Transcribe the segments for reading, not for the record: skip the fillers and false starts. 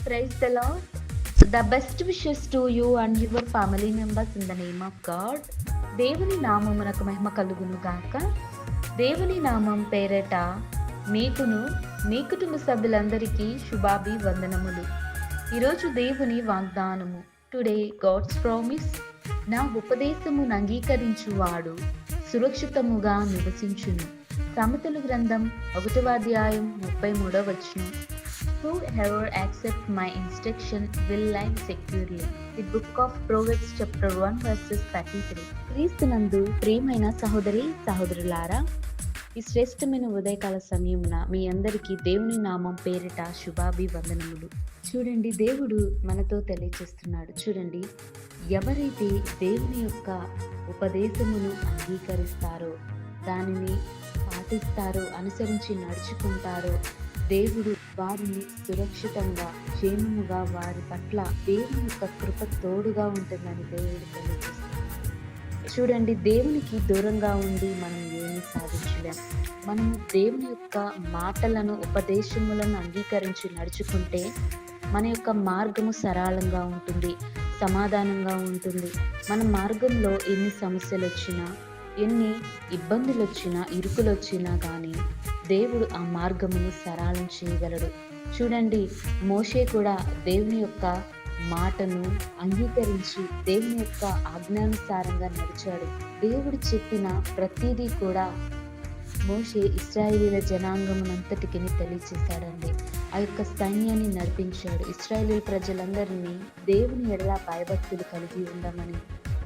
Praise the Lord. The best wishes to you and your family members in the name of God. దేవుని నామమునకు మహిమ కలుగును గాక. దేవుని నామం పేరట మీకును మీ కుటుంబ సభ్యులందరికీ శుభాభివందనములు. ఈరోజు దేవుని వాగ్దానము. Today God's promise. నా ఉపదేశమును అంగీకరించువాడు సురక్షితముగా నివసించును. సామెతల గ్రంథం 1వ అధ్యాయం 33వ వచనం. Whoever accepts my instruction will live securely. The book of Proverbs chapter 1 verses 33. క్రీస్తునందు ప్రియమైన సహోదరులారా, ఈ శ్రేష్టమైన ఉదయకాల సమయమున మీ అందరికీ దేవుని నామం పేరిట శుభాభివందనములు. చూడండి, దేవుడు మనతో తెలియజేస్తున్నాడు. చూడండి, ఎవరైతే దేవుని యొక్క ఉపదేశమును అంగీకరిస్తారో, దానిని పాటిస్తారో, అనుసరించి నడుచుకుంటారో, దేవుడు వారిని సురక్షితంగా క్షేమముగా వారి పట్ల దేవుని యొక్క కృప తోడుగా ఉంటుందని దేవుడు తెలియజేస్తున్నాడు. చూడండి, దేవునికి దూరంగా ఉండి మనం ఏమీ సాధించలేం. మనము దేవుని యొక్క మాటలను, ఉపదేశములను అంగీకరించి నడుచుకుంటే మన యొక్క మార్గము సరళంగా ఉంటుంది, సమాధానంగా ఉంటుంది. మన మార్గంలో ఎన్ని సమస్యలు వచ్చినా, ఎన్ని ఇబ్బందులు వచ్చినా, ఇరుకులు వచ్చినా కానీ దేవుడు ఆ మార్గమును సరళం చేయగలడు. చూడండి, మోషే కూడా దేవుని యొక్క మాటను అంగీకరించి దేవుని యొక్క ఆజ్ఞానుసారంగా నడిచాడు. దేవుడు చెప్పిన ప్రతిదీ కూడా మోషే ఇశ్రాయేలీల జనాంగమునంతటికి తెలియచేశాడండి. ఆ యొక్క సైన్యాన్ని నడిపించాడు. ఇశ్రాయేలీ ప్రజలందరినీ దేవుని ఎడల భయభక్తులు కలిగి ఉండమని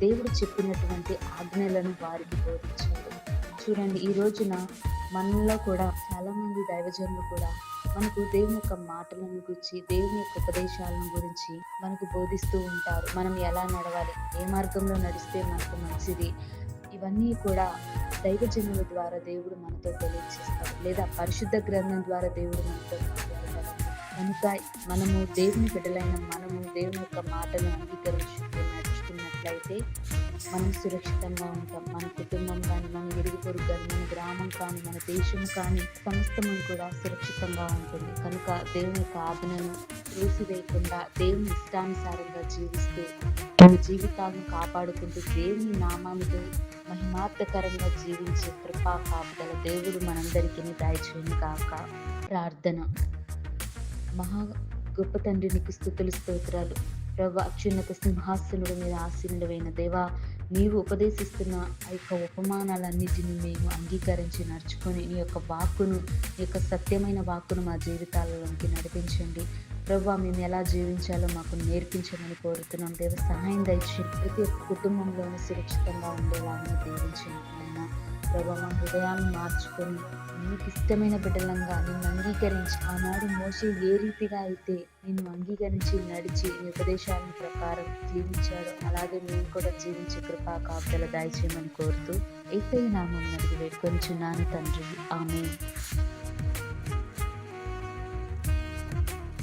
దేవుడు చెప్పినటువంటి ఆజ్ఞలను వారికి బోధించాడు. చూడండి, ఈ రోజున మనలో కూడా చాలా మంది దైవజనులు కూడా మనకు దేవుని యొక్క మాటలను గురించి, దేవుని యొక్క ఉపదేశాలను గురించి మనకు బోధిస్తూ ఉంటారు. మనం ఎలా నడవాలి, ఏ మార్గంలో నడిస్తే మనకు మంచిది, ఇవన్నీ కూడా దైవజనుల ద్వారా దేవుడు మనతో తెలియజేస్తాడు, లేదా పరిశుద్ధ గ్రంథం ద్వారా దేవుడు మనతో మాట్లాడతాడు. కనుక మనము దేవుని బిడ్డలైన మనము దేవుని యొక్క మాటను నడుచుకున్నట్లయితే మనం సురక్షితంగా ఉంటాం. మన కుటుంబం కానీ, మన ఇరుగు పొరుగు కానీ, మన గ్రామం కానీ, మన దేశం కానీ సమస్తము కూడా సురక్షితంగా ఉంటుంది. కనుక దేవుని యొక్క ఆజ్ఞను వేసివేయకుండా దేవుని ఇష్టానుసారంగా జీవిస్తూ మన జీవితాలను కాపాడుకుంటూ దేవుని నామానికి మహిమార్థకరంగా జీవించే కృపా కాపుదల దేవుడు మనందరికీ దయచేయును కాక. ప్రార్థన. మహా గొప్ప తండ్రి, నీకు స్తుతులు, స్తోత్రాలు. ప్రభు, అత్యున్నత సింహాసనుడు మీద ఆసీనుడైన దేవా, నీవు ఉపదేశిస్తున్న ఆ యొక్క ఉపమానాలన్నిటిని మేము అంగీకరించి నడుచుకొని నీ యొక్క వాక్కును, నీ యొక్క సత్యమైన వాక్కును మా జీవితాలలోకి నడిపించండి. ప్రభు, మేము ఎలా జీవించాలో మాకు నేర్పించమని కోరుతున్నాం. దేవ, సహాయం దయచేయండి. ప్రతి ఒక్క కుటుంబంలోనూ సురక్షితంగా ఉండేలాగా దీవించండి. అయినా ప్రభు, మా హృదయాలను మార్చుకొని నీకు ఇష్టమైన బిడ్డలంగా నిన్ను అంగీకరించి, ఆనాడు మోషే ఏ రీతిగా అయితే నిన్ను అంగీకరించి నడిచి నీ ఉపదేశాల ప్రకారం జీవించాడు, అలాగే మేము కూడా జీవించే కృపా కాపుదల దయచేయమని కోరుతూ యేసయ్య నామమున అడిగి వేడుకొనుచున్నాను తండ్రి. ఆమేన్.